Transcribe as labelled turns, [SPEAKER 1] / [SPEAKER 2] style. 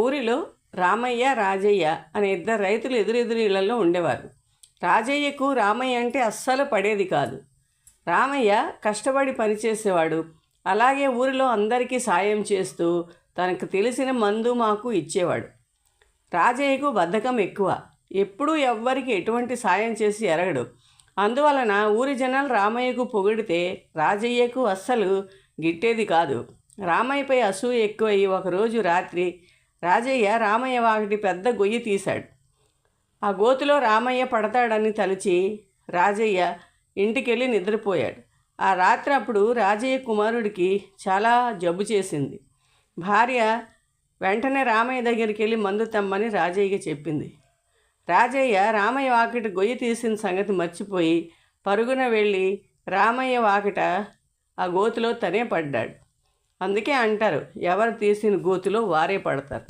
[SPEAKER 1] ఊరిలో రామయ్య, రాజయ్య అనే ఇద్దరు రైతులు ఎదురెదురు ఇళ్లలో ఉండేవారు. రాజయ్యకు రామయ్య అంటే అస్సలు పడేది కాదు. రామయ్య కష్టపడి పనిచేసేవాడు. అలాగే ఊరిలో అందరికీ సాయం చేస్తూ తనకు తెలిసిన మందు మాకు ఇచ్చేవాడు. రాజయ్యకు బద్ధకం ఎక్కువ. ఎప్పుడూ ఎవ్వరికి ఎటువంటి సాయం చేసి ఎరగడు. అందువలన ఊరి జనాలు రామయ్యకు పొగిడితే రాజయ్యకు అస్సలు గిట్టేది కాదు. రామయ్యపై అసూయ ఎక్కువయ్యి ఒకరోజు రాత్రి రాజయ్య రామయ్య వాకిటి పెద్ద గొయ్యి తీశాడు. ఆ గోతిలో రామయ్య పడతాడని తలచి రాజయ్య ఇంటికెళ్ళి నిద్రపోయాడు. ఆ రాత్రి అప్పుడు రాజయ్య కుమారుడికి చాలా జబ్బు చేసింది. భార్య వెంటనే రామయ్య దగ్గరికి వెళ్ళి మందు తెమ్మని రాజయ్యకి చెప్పింది. రాజయ్య రామయ్య వాకిట గొయ్యి తీసిన సంగతి మర్చిపోయి పరుగున వెళ్ళి రామయ్య వాకిట ఆ గోతిలో తనే పడ్డాడు. అందుకే అంటారు, ఎవరు తీసిన గోతిలో వారే పడతారు.